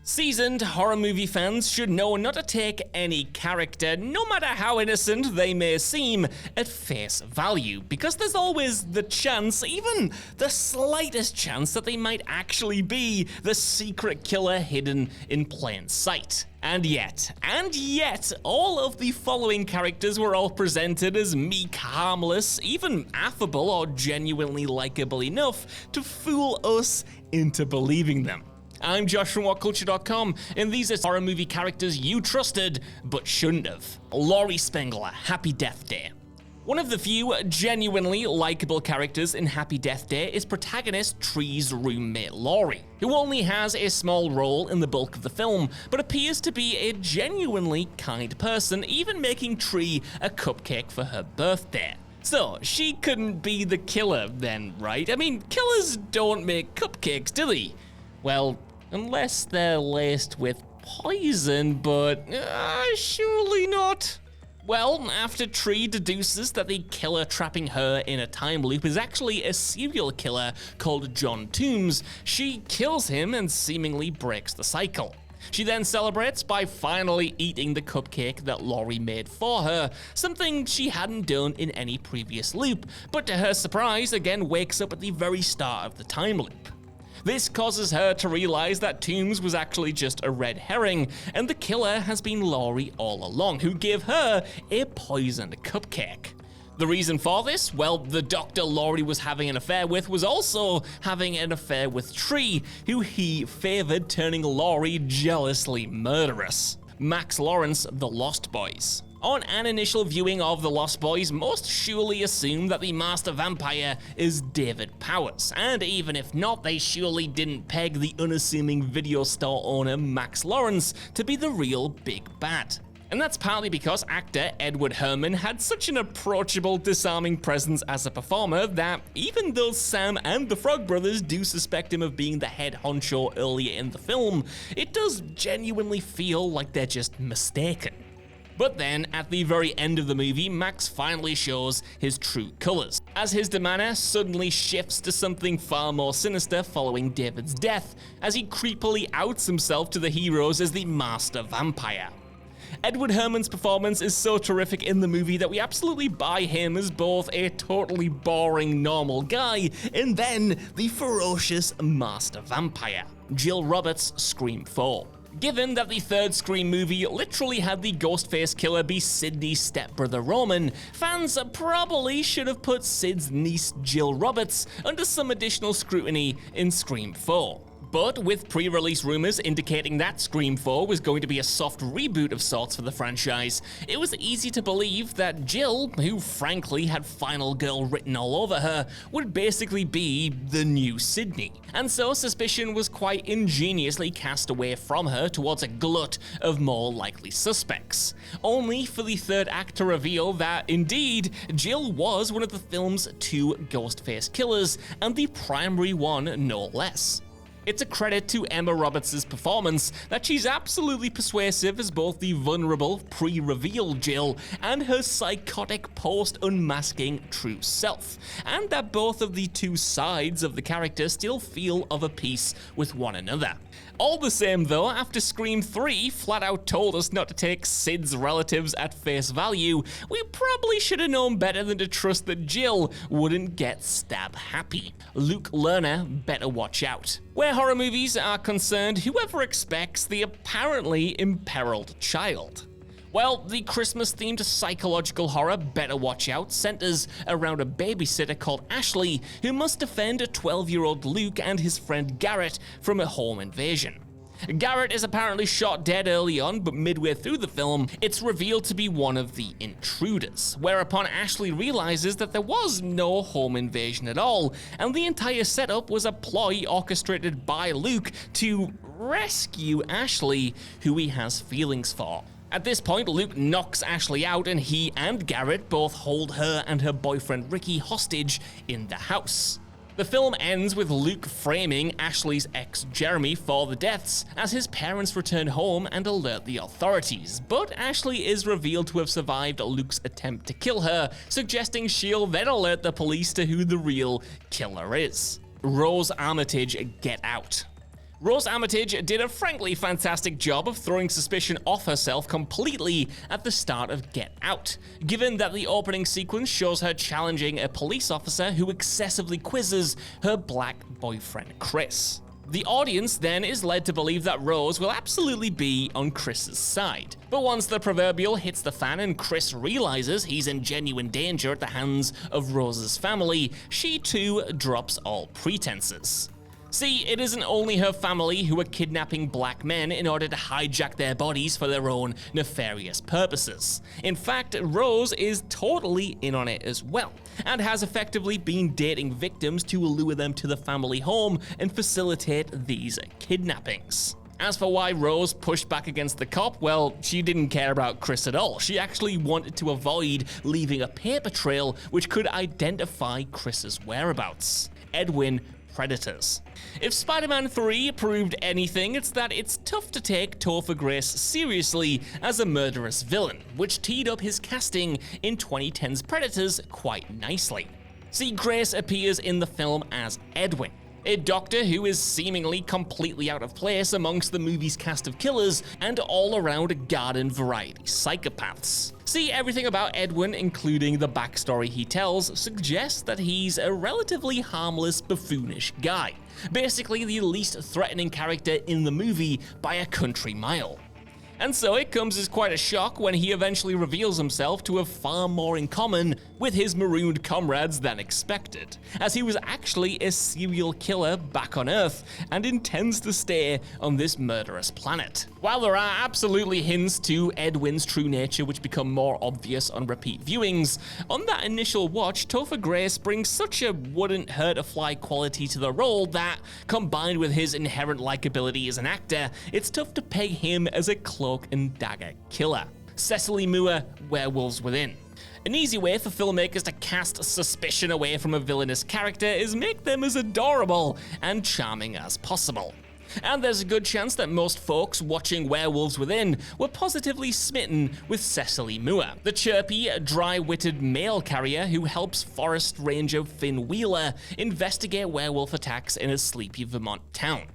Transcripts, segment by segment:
Seasoned horror movie fans should know not to take any character, no matter how innocent they may seem, at face value, because there's always the chance, even the slightest chance, that they might actually be the secret killer hidden in plain sight. And yet, all of the following characters were all presented as meek, harmless, even affable or genuinely likable enough to fool us into believing them. I'm Josh from WhatCulture.com, and these are horror movie characters you trusted but shouldn't have. Laurie Spengler, Happy Death Day. One of the few genuinely likable characters in Happy Death Day is protagonist Tree's roommate Laurie, who only has a small role in the bulk of the film, but appears to be a genuinely kind person, even making Tree a cupcake for her birthday. So, she couldn't be the killer then, right? I mean, killers don't make cupcakes, do they? Well, unless they're laced with poison, but surely not. Well, after Tree deduces that the killer trapping her in a time loop is actually a serial killer called John Toombs, she kills him and seemingly breaks the cycle. She then celebrates by finally eating the cupcake that Laurie made for her, something she hadn't done in any previous loop, but to her surprise again wakes up at the very start of the time loop. This causes her to realize that Toombs was actually just a red herring, and the killer has been Laurie all along, who gave her a poisoned cupcake. The reason for this? Well, the doctor Laurie was having an affair with was also having an affair with Tree, who he favored, turning Laurie jealously murderous. Max Lawrence, The Lost Boys. On an initial viewing of The Lost Boys, most surely assume that the master vampire is David Powers, and even if not, they surely didn't peg the unassuming video store owner Max Lawrence to be the real big bad. And that's partly because actor Edward Herrmann had such an approachable, disarming presence as a performer that even though Sam and the Frog Brothers do suspect him of being the head honcho earlier in the film, it does genuinely feel like they're just mistaken. But then, at the very end of the movie, Max finally shows his true colors, as his demeanor suddenly shifts to something far more sinister following David's death, as he creepily outs himself to the heroes as the master vampire. Edward Herrmann's performance is so terrific in the movie that we absolutely buy him as both a totally boring normal guy and then the ferocious master vampire. Jill Roberts, Scream 4. Given that the third Scream movie literally had the Ghostface killer be Sidney's stepbrother Roman, fans probably should have put Sid's niece Jill Roberts under some additional scrutiny in Scream 4. But with pre-release rumors indicating that Scream 4 was going to be a soft reboot of sorts for the franchise, it was easy to believe that Jill, who frankly had Final Girl written all over her, would basically be the new Sidney. And so suspicion was quite ingeniously cast away from her towards a glut of more likely suspects. Only for the third act to reveal that, indeed, Jill was one of the film's two Ghostface killers, and the primary one no less. It's a credit to Emma Roberts' performance that she's absolutely persuasive as both the vulnerable, pre-reveal Jill and her psychotic post-unmasking true self, and that both of the two sides of the character still feel of a piece with one another. All the same though, after Scream 3 flat out told us not to take Sid's relatives at face value, we probably should have known better than to trust that Jill wouldn't get stab happy. Luke Lerner, better watch out. Where horror movies are concerned, whoever expects the apparently imperiled child? Well, the Christmas-themed psychological horror Better Watch Out centers around a babysitter called Ashley who must defend a 12-year-old Luke and his friend Garrett from a home invasion. Garrett is apparently shot dead early on, but midway through the film, it's revealed to be one of the intruders, whereupon Ashley realizes that there was no home invasion at all, and the entire setup was a ploy orchestrated by Luke to rescue Ashley, who he has feelings for. At this point, Luke knocks Ashley out and he and Garrett both hold her and her boyfriend Ricky hostage in the house. The film ends with Luke framing Ashley's ex Jeremy for the deaths as his parents return home and alert the authorities, but Ashley is revealed to have survived Luke's attempt to kill her, suggesting she'll then alert the police to who the real killer is. Rose Armitage, get out. Rose Armitage did a frankly fantastic job of throwing suspicion off herself completely at the start of Get Out, given that the opening sequence shows her challenging a police officer who excessively quizzes her black boyfriend Chris. The audience then is led to believe that Rose will absolutely be on Chris's side. But once the proverbial hits the fan and Chris realizes he's in genuine danger at the hands of Rose's family, she too drops all pretenses. See, it isn't only her family who are kidnapping black men in order to hijack their bodies for their own nefarious purposes. In fact, Rose is totally in on it as well, and has effectively been dating victims to lure them to the family home and facilitate these kidnappings. As for why Rose pushed back against the cop, well, she didn't care about Chris at all. She actually wanted to avoid leaving a paper trail which could identify Chris's whereabouts. Edwin Predators. If Spider-Man 3 proved anything, it's that it's tough to take Topher Grace seriously as a murderous villain, which teed up his casting in 2010's Predators quite nicely. See, Grace appears in the film as Edwin, a doctor who is seemingly completely out of place amongst the movie's cast of killers and all-around garden variety psychopaths. See, everything about Edwin, including the backstory he tells, suggests that he's a relatively harmless, buffoonish guy. Basically the least threatening character in the movie by a country mile. And so it comes as quite a shock when he eventually reveals himself to have far more in common with his marooned comrades than expected, as he was actually a serial killer back on Earth and intends to stay on this murderous planet. While there are absolutely hints to Edwin's true nature which become more obvious on repeat viewings, on that initial watch, Topher Grace brings such a wouldn't hurt a fly quality to the role that, combined with his inherent likability as an actor, it's tough to peg him as a cloak and dagger killer. Cesaly Muer, Werewolves Within. An easy way for filmmakers to cast suspicion away from a villainous character is make them as adorable and charming as possible. And there's a good chance that most folks watching Werewolves Within were positively smitten with Cesaly Muer, the chirpy, dry-witted mail carrier who helps Forest Ranger Finn Wheeler investigate werewolf attacks in a sleepy Vermont town.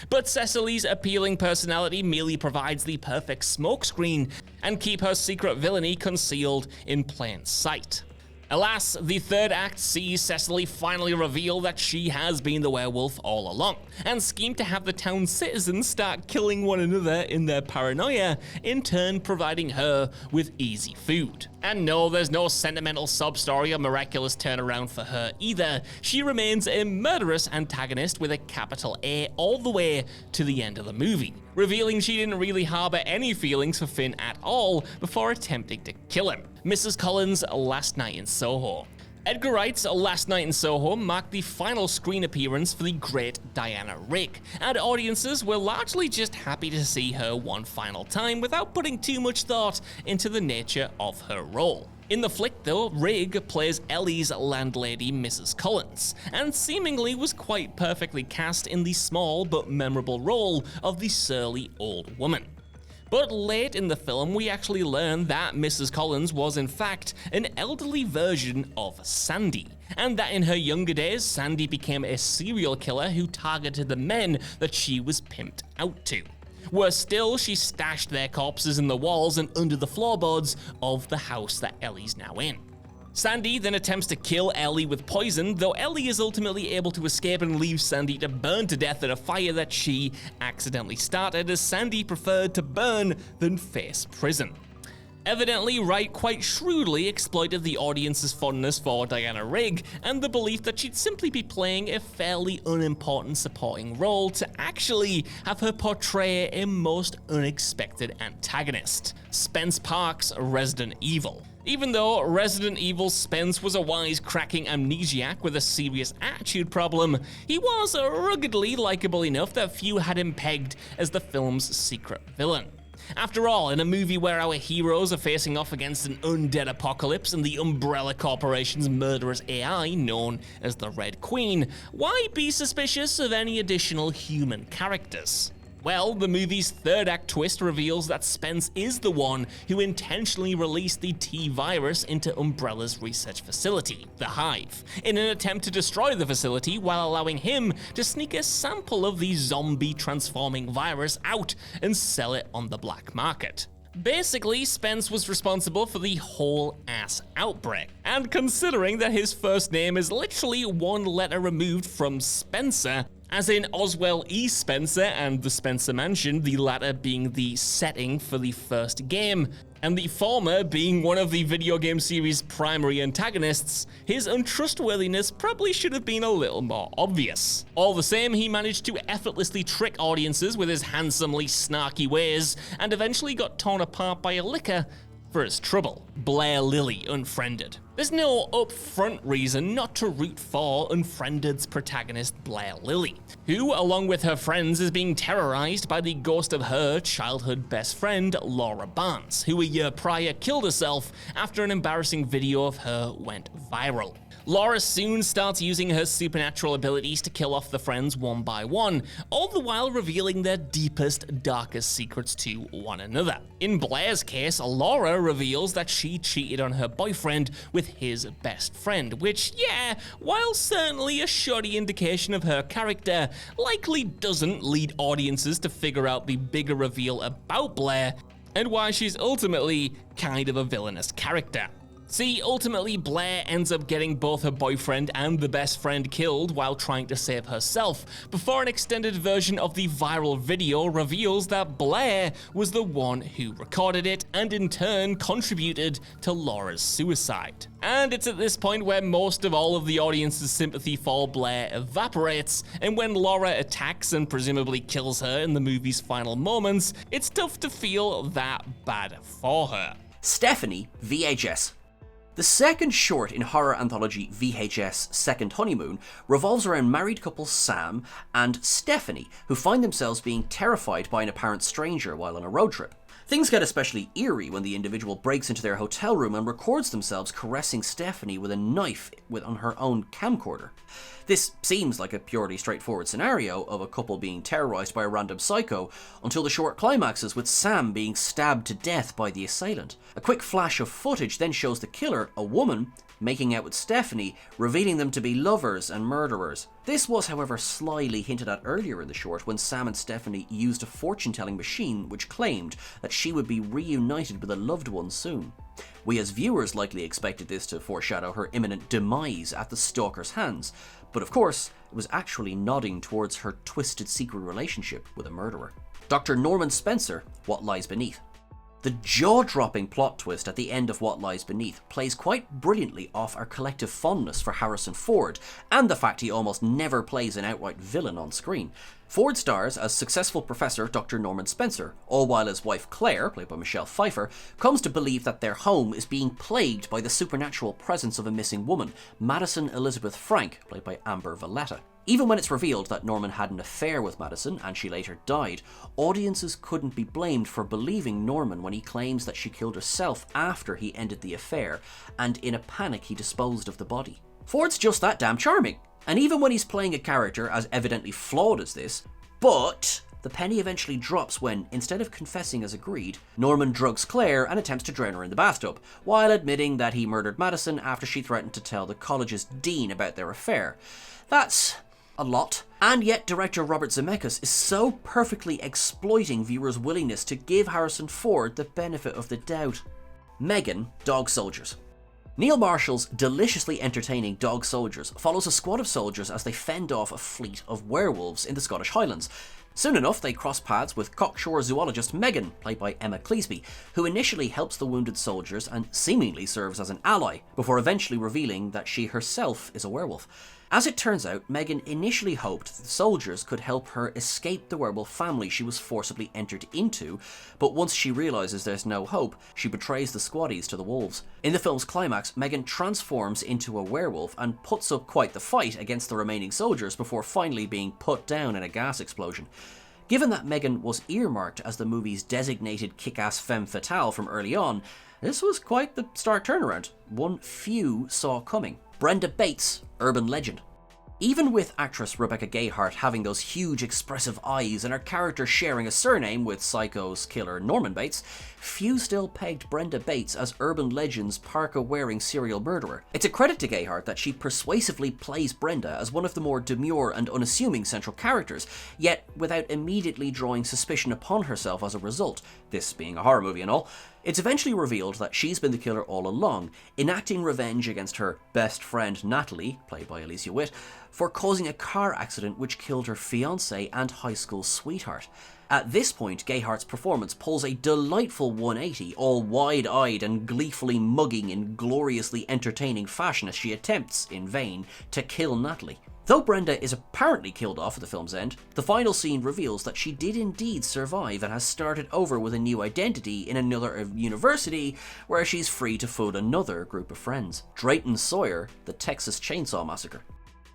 But Cesaly's appealing personality merely provides the perfect smokescreen and keep her secret villainy concealed in plain sight. Alas, the third act sees Cesaly finally reveal that she has been the werewolf all along, and scheme to have the town's citizens start killing one another in their paranoia, in turn providing her with easy food. And no, there's no sentimental sub-story or miraculous turnaround for her either. She remains a murderous antagonist with a capital A all the way to the end of the movie, revealing she didn't really harbor any feelings for Finn at all before attempting to kill him. Mrs. Collins' Last Night in Soho. Edgar Wright's Last Night in Soho marked the final screen appearance for the great Diana Rigg, and audiences were largely just happy to see her one final time without putting too much thought into the nature of her role. In the flick though, Rigg plays Ellie's landlady Mrs. Collins, and seemingly was quite perfectly cast in the small but memorable role of the surly old woman. But late in the film, we actually learn that Mrs. Collins was in fact an elderly version of Sandy, and that in her younger days, Sandy became a serial killer who targeted the men that she was pimped out to. Worse still, she stashed their corpses in the walls and under the floorboards of the house that Ellie's now in. Sandy then attempts to kill Ellie with poison, though Ellie is ultimately able to escape and leave Sandy to burn to death at a fire that she accidentally started, as Sandy preferred to burn than face prison. Evidently, Wright quite shrewdly exploited the audience's fondness for Diana Rigg and the belief that she'd simply be playing a fairly unimportant supporting role to actually have her portray a most unexpected antagonist, Spence Parks' Resident Evil. Even though Resident Evil Spence was a wisecracking amnesiac with a serious attitude problem, he was ruggedly likable enough that few had him pegged as the film's secret villain. After all, in a movie where our heroes are facing off against an undead apocalypse and the Umbrella Corporation's murderous AI known as the Red Queen, why be suspicious of any additional human characters? Well, the movie's third act twist reveals that Spence is the one who intentionally released the T-virus into Umbrella's research facility, the Hive, in an attempt to destroy the facility while allowing him to sneak a sample of the zombie-transforming virus out and sell it on the black market. Basically, Spence was responsible for the whole ass outbreak, and considering that his first name is literally one letter removed from Spencer, as in Oswell E. Spencer and the Spencer Mansion, the latter being the setting for the first game, and the former being one of the video game series' primary antagonists, his untrustworthiness probably should have been a little more obvious. All the same, he managed to effortlessly trick audiences with his handsomely snarky ways, and eventually got torn apart by a liquor for his trouble. Blair Lili unfriended. There's no upfront reason not to root for Unfriended's protagonist Blair Lili, who, along with her friends, is being terrorized by the ghost of her childhood best friend, Laura Barnes, who a year prior killed herself after an embarrassing video of her went viral. Laura soon starts using her supernatural abilities to kill off the friends one by one, all the while revealing their deepest, darkest secrets to one another. In Blair's case, Laura reveals that she cheated on her boyfriend with his best friend, which, yeah, while certainly a shoddy indication of her character, likely doesn't lead audiences to figure out the bigger reveal about Blair and why she's ultimately kind of a villainous character. See, ultimately Blair ends up getting both her boyfriend and the best friend killed while trying to save herself, before an extended version of the viral video reveals that Blair was the one who recorded it and in turn contributed to Laura's suicide. And it's at this point where most of all of the audience's sympathy for Blair evaporates, and when Laura attacks and presumably kills her in the movie's final moments, it's tough to feel that bad for her. Stephanie, VHS. The second short in horror anthology VHS Second Honeymoon revolves around married couple Sam and Stephanie, who find themselves being terrified by an apparent stranger while on a road trip. Things get especially eerie when the individual breaks into their hotel room and records themselves caressing Stephanie with a knife on her own camcorder. This seems like a purely straightforward scenario of a couple being terrorized by a random psycho, until the short climaxes with Sam being stabbed to death by the assailant. A quick flash of footage then shows the killer, a woman, making out with Stephanie, revealing them to be lovers and murderers. This was, however, slyly hinted at earlier in the short when Sam and Stephanie used a fortune-telling machine which claimed that she would be reunited with a loved one soon. We as viewers likely expected this to foreshadow her imminent demise at the stalker's hands, but of course, it was actually nodding towards her twisted secret relationship with a murderer. Dr. Norman Spencer, What Lies Beneath. The jaw-dropping plot twist at the end of What Lies Beneath plays quite brilliantly off our collective fondness for Harrison Ford, and the fact he almost never plays an outright villain on screen. Ford stars as successful professor Dr. Norman Spencer, all while his wife Claire, played by Michelle Pfeiffer, comes to believe that their home is being plagued by the supernatural presence of a missing woman, Madison Elizabeth Frank, played by Amber Valletta. Even when it's revealed that Norman had an affair with Madison and she later died, audiences couldn't be blamed for believing Norman when he claims that she killed herself after he ended the affair, and in a panic he disposed of the body. Ford's just that damn charming, and even when he's playing a character as evidently flawed as this, but the penny eventually drops when, instead of confessing as agreed, Norman drugs Claire and attempts to drown her in the bathtub, while admitting that he murdered Madison after she threatened to tell the college's dean about their affair. That's a lot. And yet director Robert Zemeckis is so perfectly exploiting viewers' willingness to give Harrison Ford the benefit of the doubt. Megan, Dog Soldiers. Neil Marshall's deliciously entertaining Dog Soldiers follows a squad of soldiers as they fend off a fleet of werewolves in the Scottish Highlands. Soon enough, they cross paths with cocksure zoologist Megan, played by Emma Cleesby, who initially helps the wounded soldiers and seemingly serves as an ally, before eventually revealing that she herself is a werewolf. As it turns out, Megan initially hoped that the soldiers could help her escape the werewolf family she was forcibly entered into, but once she realises there's no hope, she betrays the squaddies to the wolves. In the film's climax, Megan transforms into a werewolf and puts up quite the fight against the remaining soldiers before finally being put down in a gas explosion. Given that Megan was earmarked as the movie's designated kick-ass femme fatale from early on, this was quite the stark turnaround, one few saw coming. Brenda Bates, Urban Legend. Even with actress Rebecca Gayheart having those huge expressive eyes and her character sharing a surname with Psycho's killer Norman Bates, few still pegged Brenda Bates as urban legend's parka-wearing serial murderer. It's a credit to Gayheart that she persuasively plays Brenda as one of the more demure and unassuming central characters, yet without immediately drawing suspicion upon herself as a result, this being a horror movie and all. It's eventually revealed that she's been the killer all along, enacting revenge against her best friend Natalie, played by Alicia Witt, for causing a car accident which killed her fiancé and high school sweetheart. At this point, Gayheart's performance pulls a delightful 180, all wide-eyed and gleefully mugging in gloriously entertaining fashion as she attempts, in vain, to kill Natalie. Though Brenda is apparently killed off at the film's end, the final scene reveals that she did indeed survive and has started over with a new identity in another university where she's free to fool another group of friends. Drayton Sawyer, the Texas Chainsaw Massacre.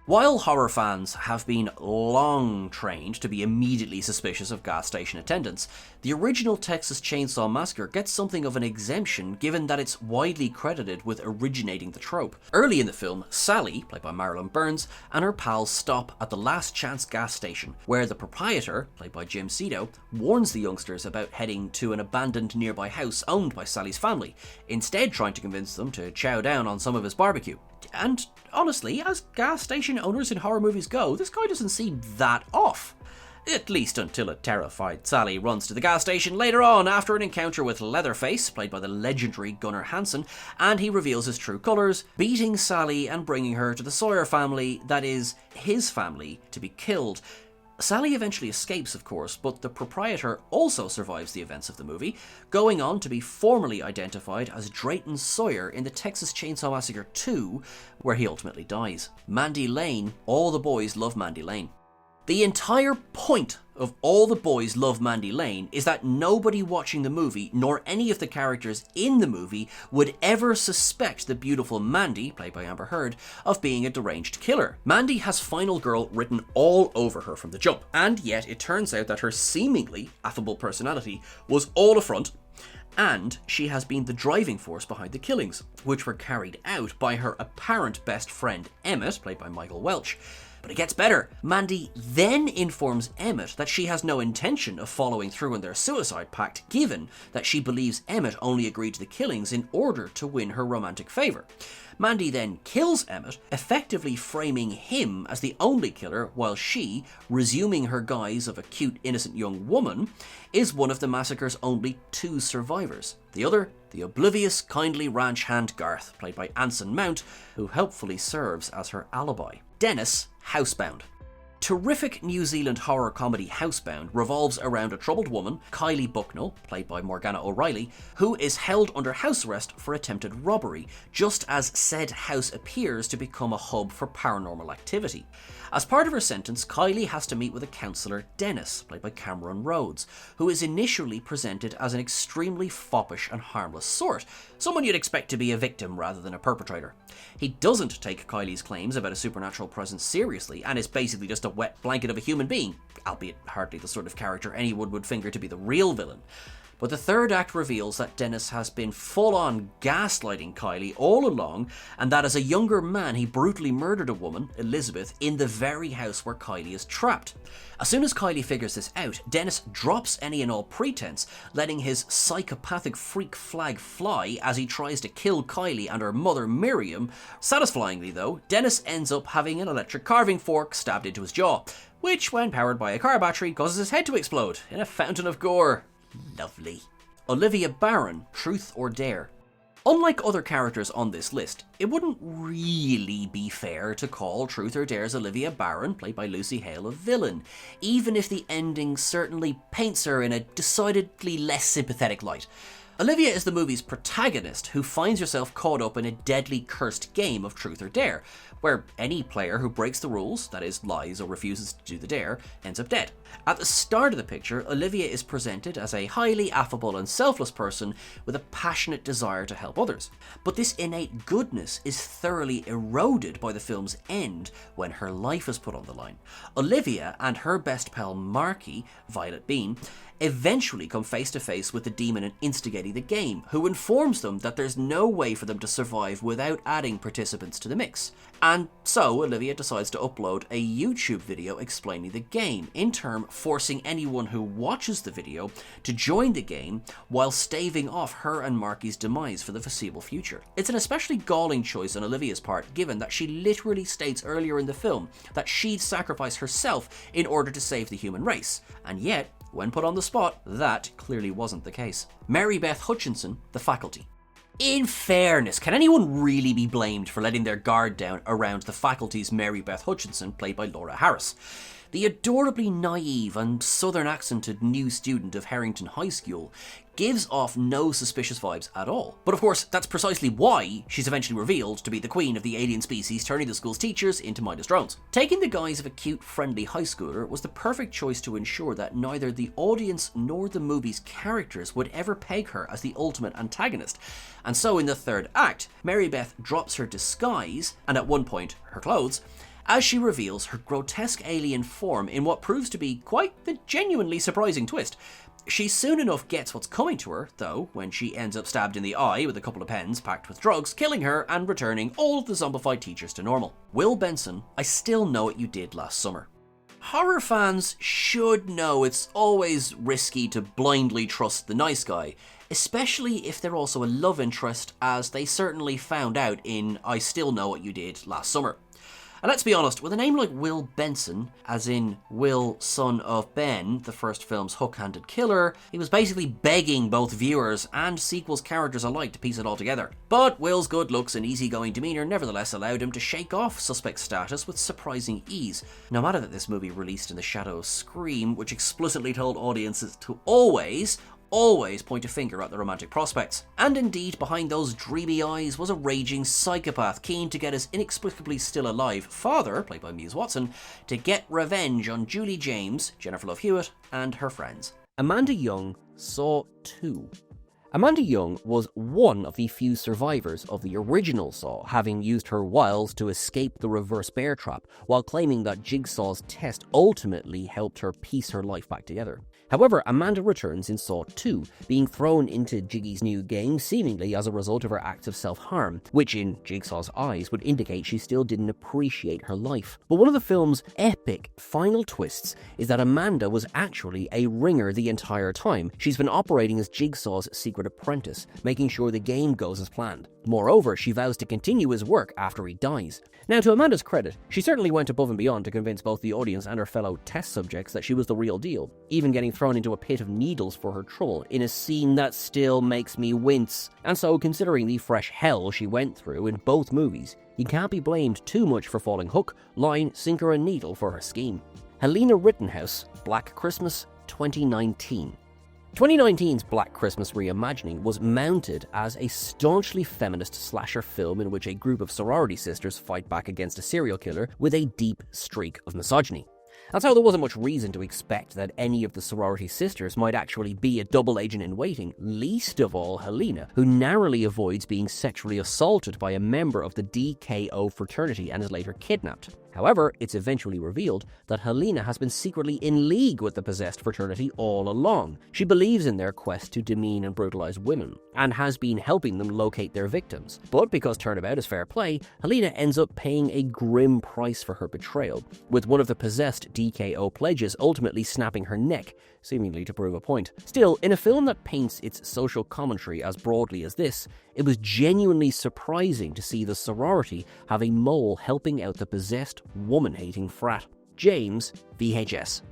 While horror fans have been long trained to be immediately suspicious of gas station attendants, the original Texas Chainsaw Massacre gets something of an exemption given that it's widely credited with originating the trope. Early in the film, Sally, played by Marilyn Burns, and her pals stop at the Last Chance gas station, where the proprietor, played by Jim Cito, warns the youngsters about heading to an abandoned nearby house owned by Sally's family, instead trying to convince them to chow down on some of his barbecue. And honestly, as gas station owners in horror movies go, this guy doesn't seem that off. At least until a terrified Sally runs to the gas station later on after an encounter with Leatherface, played by the legendary Gunnar Hansen, and he reveals his true colours, beating Sally and bringing her to the Sawyer family, that is, his family, to be killed. Sally eventually escapes, of course, but the proprietor also survives the events of the movie, going on to be formally identified as Drayton Sawyer in the Texas Chainsaw Massacre 2, where he ultimately dies. Mandy Lane, all the boys love Mandy Lane. The entire point of All the Boys Love Mandy Lane is that nobody watching the movie, nor any of the characters in the movie, would ever suspect the beautiful Mandy, played by Amber Heard, of being a deranged killer. Mandy has Final Girl written all over her from the jump, and yet it turns out that her seemingly affable personality was all a front, and she has been the driving force behind the killings, which were carried out by her apparent best friend Emmett, played by Michael Welch. But it gets better. Mandy then informs Emmett that she has no intention of following through on their suicide pact, given that she believes Emmett only agreed to the killings in order to win her romantic favour. Mandy then kills Emmett, effectively framing him as the only killer, while she, resuming her guise of a cute, innocent young woman, is one of the massacre's only two survivors. The other, the oblivious, kindly ranch hand Garth, played by Anson Mount, who helpfully serves as her alibi. Dennis, Housebound. Terrific New Zealand horror comedy Housebound revolves around a troubled woman, Kylie Bucknell, played by Morgana O'Reilly, who is held under house arrest for attempted robbery, just as said house appears to become a hub for paranormal activity. As part of her sentence, Kylie has to meet with a counsellor, Dennis, played by Cameron Rhodes, who is initially presented as an extremely foppish and harmless sort, someone you'd expect to be a victim rather than a perpetrator. He doesn't take Kylie's claims about a supernatural presence seriously, and is basically just a wet blanket of a human being, albeit hardly the sort of character anyone would finger to be the real villain. But the third act reveals that Dennis has been full-on gaslighting Kylie all along, and that as a younger man he brutally murdered a woman, Elizabeth, in the very house where Kylie is trapped. As soon as Kylie figures this out, Dennis drops any and all pretense, letting his psychopathic freak flag fly as he tries to kill Kylie and her mother Miriam. Satisfyingly though, Dennis ends up having an electric carving fork stabbed into his jaw, which when powered by a car battery causes his head to explode in a fountain of gore. Lovely. Olivia Barron, Truth or Dare. Unlike other characters on this list, it wouldn't really be fair to call Truth or Dare's Olivia Barron, played by Lucy Hale, a villain, even if the ending certainly paints her in a decidedly less sympathetic light. Olivia is the movie's protagonist who finds herself caught up in a deadly cursed game of Truth or Dare, where any player who breaks the rules, that is, lies or refuses to do the dare, ends up dead. At the start of the picture, Olivia is presented as a highly affable and selfless person with a passionate desire to help others. But this innate goodness is thoroughly eroded by the film's end when her life is put on the line. Olivia and her best pal Marky, Violet Bean, eventually come face to face with the demon instigating the game, who informs them that there's no way for them to survive without adding participants to the mix. And so Olivia decides to upload a YouTube video explaining the game, in turn forcing anyone who watches the video to join the game while staving off her and Marky's demise for the foreseeable future. It's an especially galling choice on Olivia's part, given that she literally states earlier in the film that she'd sacrifice herself in order to save the human race, and yet, when put on the spot, that clearly wasn't the case. Mary Beth Hutchinson, the faculty. In fairness, can anyone really be blamed for letting their guard down around the faculty's Mary Beth Hutchinson, played by Laura Harris? The adorably naive and southern accented new student of Harrington High School gives off no suspicious vibes at all. But of course, that's precisely why she's eventually revealed to be the queen of the alien species turning the school's teachers into mindless drones. Taking the guise of a cute, friendly high schooler was the perfect choice to ensure that neither the audience nor the movie's characters would ever peg her as the ultimate antagonist. And so in the third act, Mary Beth drops her disguise, and at one point, her clothes, as she reveals her grotesque alien form in what proves to be quite the genuinely surprising twist. She soon enough gets what's coming to her, though, when she ends up stabbed in the eye with a couple of pens packed with drugs, killing her and returning all of the zombified teachers to normal. Will Benson, I still know what you did last summer. Horror fans should know it's always risky to blindly trust the nice guy, especially if they're also a love interest, as they certainly found out in I Still Know What You Did Last Summer. And let's be honest, with a name like Will Benson, as in Will, son of Ben, the first film's hook-handed killer, he was basically begging both viewers and sequel's characters alike to piece it all together. But Will's good looks and easygoing demeanour nevertheless allowed him to shake off suspect status with surprising ease, no matter that this movie released in the shadow of Scream, which explicitly told audiences to always point a finger at the romantic prospects. And indeed, behind those dreamy eyes was a raging psychopath keen to get his inexplicably still alive father, played by Muse Watson, to get revenge on Julie James, Jennifer Love Hewitt, and her friends. Amanda Young saw Two. Amanda Young was one of the few survivors of the original Saw, having used her wiles to escape the reverse bear trap, while claiming that Jigsaw's test ultimately helped her piece her life back together. However, Amanda returns in Saw 2, being thrown into Jiggy's new game seemingly as a result of her acts of self-harm, which in Jigsaw's eyes would indicate she still didn't appreciate her life. But one of the film's epic final twists is that Amanda was actually a ringer the entire time. She's been operating as Jigsaw's secret apprentice, making sure the game goes as planned. Moreover, she vows to continue his work after he dies. Now, to Amanda's credit, she certainly went above and beyond to convince both the audience and her fellow test subjects that she was the real deal, even getting thrown into a pit of needles for her trouble in a scene that still makes me wince. And so, considering the fresh hell she went through in both movies, you can't be blamed too much for falling hook, line, sinker and needle for her scheme. Helina Rittenhouse, Black Christmas, 2019. 2019's Black Christmas reimagining was mounted as a staunchly feminist slasher film in which a group of sorority sisters fight back against a serial killer with a deep streak of misogyny. That's how there wasn't much reason to expect that any of the sorority sisters might actually be a double agent in waiting, least of all Helina, who narrowly avoids being sexually assaulted by a member of the DKO fraternity and is later kidnapped. However, it's eventually revealed that Helina has been secretly in league with the possessed fraternity all along. She believes in their quest to demean and brutalize women, and has been helping them locate their victims. But because turnabout is fair play, Helina ends up paying a grim price for her betrayal, with one of the possessed DKO pledges ultimately snapping her neck, seemingly to prove a point. Still, in a film that paints its social commentary as broadly as this, it was genuinely surprising to see the sorority have a mole helping out the possessed, woman-hating frat. James, VHS.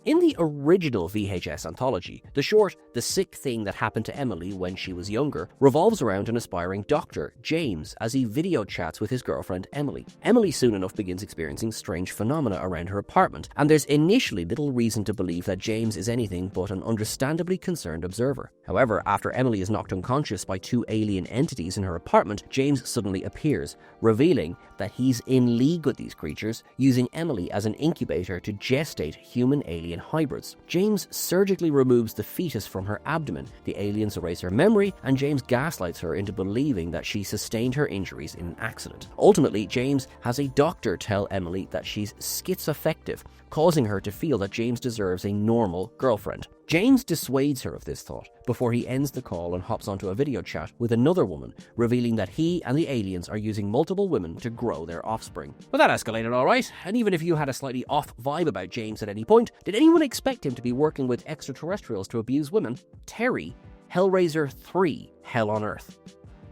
In the original VHS anthology, the short The Sick Thing That Happened to Emily When She Was Younger revolves around an aspiring doctor, James, as he video chats with his girlfriend Emily. Emily soon enough begins experiencing strange phenomena around her apartment, and there's initially little reason to believe that James is anything but an understandably concerned observer. However, after Emily is knocked unconscious by two alien entities in her apartment, James suddenly appears, revealing that he's in league with these creatures, using Emily as an incubator to gestate human-alien hybrids. James surgically removes the fetus from her abdomen. The aliens erase her memory, and James gaslights her into believing that she sustained her injuries in an accident. Ultimately, James has a doctor tell Emily that she's schizoaffective, causing her to feel that James deserves a normal girlfriend. James dissuades her of this thought before he ends the call and hops onto a video chat with another woman, revealing that he and the aliens are using multiple women to grow their offspring. But that escalated alright, and even if you had a slightly off vibe about James at any point, did anyone expect him to be working with extraterrestrials to abuse women? Terry, Hellraiser 3, Hell on Earth.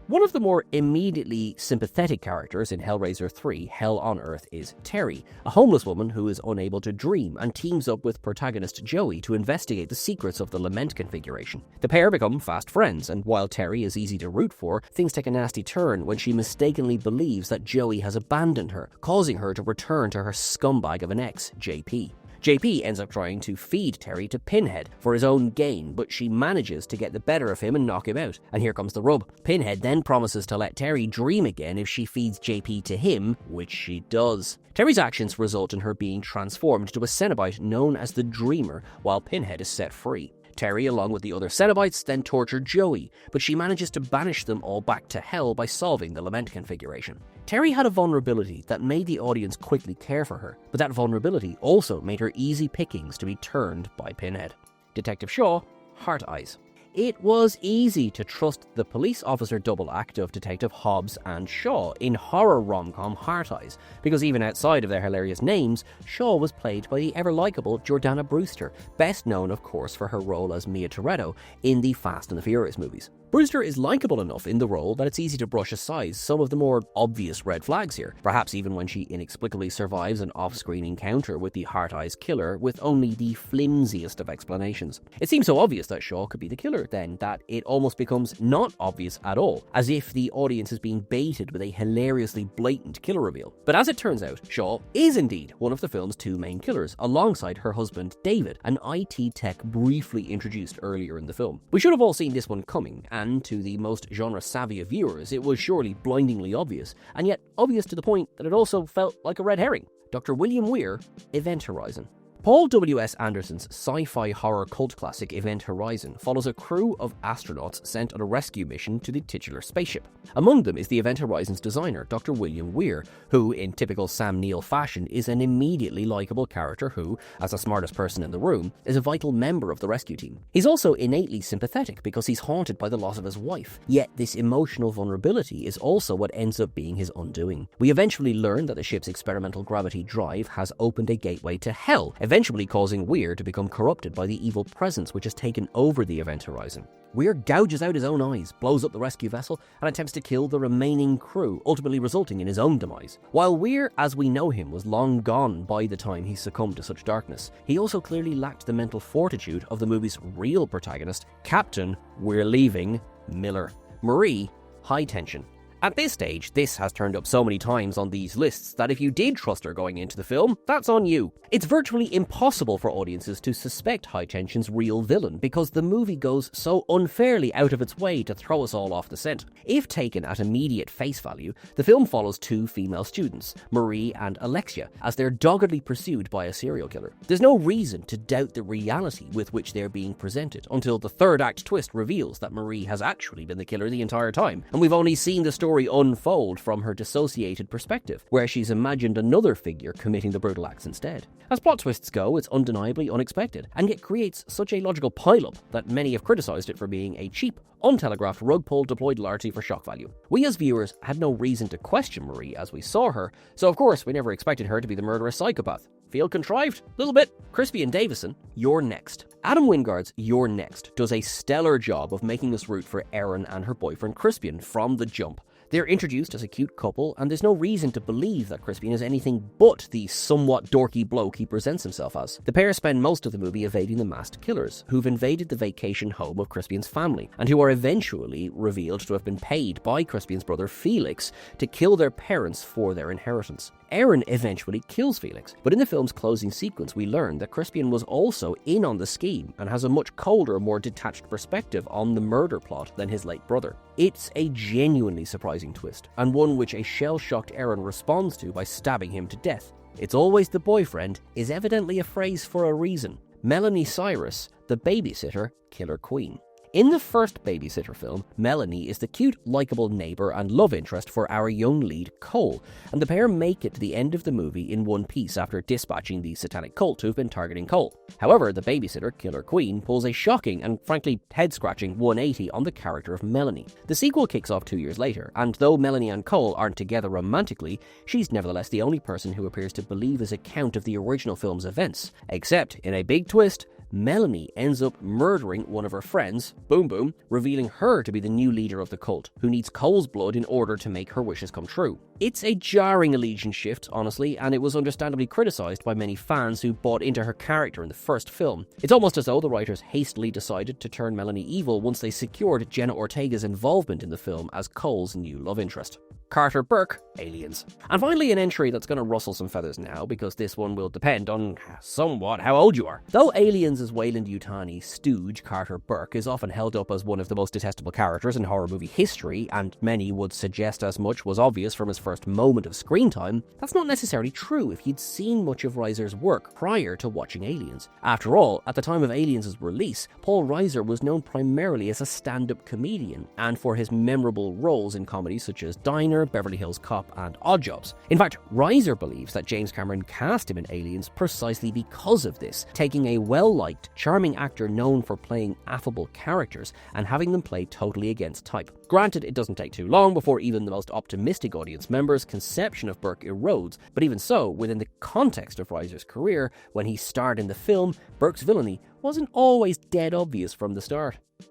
One of the more immediately sympathetic characters in Hellraiser 3, Hell on Earth, is Terry, a homeless woman who is unable to dream and teams up with protagonist Joey to investigate the secrets of the lament configuration. The pair become fast friends, and while Terry is easy to root for, things take a nasty turn when she mistakenly believes that Joey has abandoned her, causing her to return to her scumbag of an ex, JP. JP ends up trying to feed Terry to Pinhead for his own gain, but she manages to get the better of him and knock him out. And here comes the rub. Pinhead then promises to let Terry dream again if she feeds JP to him, which she does. Terry's actions result in her being transformed to a Cenobite known as the Dreamer, while Pinhead is set free. Terry, along with the other Cenobites, then torture Joey, but she manages to banish them all back to hell by solving the lament configuration. Terry had a vulnerability that made the audience quickly care for her, but that vulnerability also made her easy pickings to be turned by Pinhead. Detective Shaw, Heart Eyes. It was easy to trust the police officer double act of Detective Hobbs and Shaw in horror rom-com Heart Eyes, because even outside of their hilarious names, Shaw was played by the ever-likeable Jordana Brewster, best known of course for her role as Mia Toretto in the Fast and the Furious movies. Brewster is likeable enough in the role that it's easy to brush aside some of the more obvious red flags here, perhaps even when she inexplicably survives an off-screen encounter with the Heart Eyes killer with only the flimsiest of explanations. It seems so obvious that Shaw could be the killer then that it almost becomes not obvious at all, as if the audience is being baited with a hilariously blatant killer reveal. But as it turns out, Shaw is indeed one of the film's two main killers, alongside her husband David, an IT tech briefly introduced earlier in the film. We should have all seen this one coming, and to the most genre-savvy of viewers, it was surely blindingly obvious, and yet obvious to the point that it also felt like a red herring. Dr. William Weir, Event Horizon. Paul W.S. Anderson's sci-fi horror cult classic Event Horizon follows a crew of astronauts sent on a rescue mission to the titular spaceship. Among them is the Event Horizon's designer, Dr. William Weir, who, in typical Sam Neill fashion, is an immediately likeable character who, as the smartest person in the room, is a vital member of the rescue team. He's also innately sympathetic because he's haunted by the loss of his wife, yet this emotional vulnerability is also what ends up being his undoing. We eventually learn that the ship's experimental gravity drive has opened a gateway to hell, eventually causing Weir to become corrupted by the evil presence which has taken over the Event Horizon. Weir gouges out his own eyes, blows up the rescue vessel, and attempts to kill the remaining crew, ultimately resulting in his own demise. While Weir, as we know him, was long gone by the time he succumbed to such darkness, he also clearly lacked the mental fortitude of the movie's real protagonist, Captain We're Leaving Miller. Marie, High Tension. At this stage, this has turned up so many times on these lists that if you did trust her going into the film, that's on you. It's virtually impossible for audiences to suspect High Tension's real villain because the movie goes so unfairly out of its way to throw us all off the scent. If taken at immediate face value, the film follows two female students, Marie and Alexia, as they're doggedly pursued by a serial killer. There's no reason to doubt the reality with which they're being presented until the third act twist reveals that Marie has actually been the killer the entire time, and we've only seen the story unfold from her dissociated perspective, where she's imagined another figure committing the brutal acts instead. As plot twists go, it's undeniably unexpected, and yet creates such a logical pile-up that many have criticised it for being a cheap, untelegraphed rug pull deployed largely for shock value. We as viewers had no reason to question Marie as we saw her, so of course we never expected her to be the murderous psychopath. Feel contrived? Little bit. Crispian Davidson, You're Next. Adam Wingard's You're Next does a stellar job of making us root for Erin and her boyfriend Crispian from the jump. They're introduced as a cute couple, and there's no reason to believe that Crispian is anything but the somewhat dorky bloke he presents himself as. The pair spend most of the movie evading the masked killers, who've invaded the vacation home of Crispian's family, and who are eventually revealed to have been paid by Crispian's brother Felix to kill their parents for their inheritance. Erin eventually kills Felix, but in the film's closing sequence we learn that Crispian was also in on the scheme and has a much colder, more detached perspective on the murder plot than his late brother. It's a genuinely surprising twist, and one which a shell-shocked Erin responds to by stabbing him to death. It's always the boyfriend is evidently a phrase for a reason. Melanie Cyrus, the babysitter, killer queen. In the first Babysitter film, Melanie is the cute, likeable neighbour and love interest for our young lead, Cole, and the pair make it to the end of the movie in one piece after dispatching the satanic cult who've been targeting Cole. However, the babysitter, Killer Queen, pulls a shocking and frankly head-scratching 180 on the character of Melanie. The sequel kicks off 2 years later, and though Melanie and Cole aren't together romantically, she's nevertheless the only person who appears to believe his account of the original film's events. Except, in a big twist, Melanie ends up murdering one of her friends, Boom Boom, revealing her to be the new leader of the cult, who needs Cole's blood in order to make her wishes come true. It's a jarring allegiance shift, honestly, and it was understandably criticised by many fans who bought into her character in the first film. It's almost as though the writers hastily decided to turn Melanie evil once they secured Jenna Ortega's involvement in the film as Cole's new love interest. Carter Burke, Aliens. And finally, an entry that's going to rustle some feathers now, because this one will depend on somewhat how old you are. Though Aliens' Weyland-Yutani stooge, Carter Burke, is often held up as one of the most detestable characters in horror movie history, and many would suggest as much was obvious from his first moment of screen time, that's not necessarily true if you'd seen much of Reiser's work prior to watching Aliens. After all, at the time of Aliens' release, Paul Reiser was known primarily as a stand-up comedian, and for his memorable roles in comedies such as Diner, Beverly Hills Cop, and Oddjobs. In fact, Reiser believes that James Cameron cast him in Aliens precisely because of this, taking a well-liked, charming actor known for playing affable characters and having them play totally against type. Granted, it doesn't take too long before even the most optimistic audience members' conception of Burke erodes, but even so, within the context of Reiser's career, when he starred in the film, Burke's villainy wasn't always dead obvious from the start.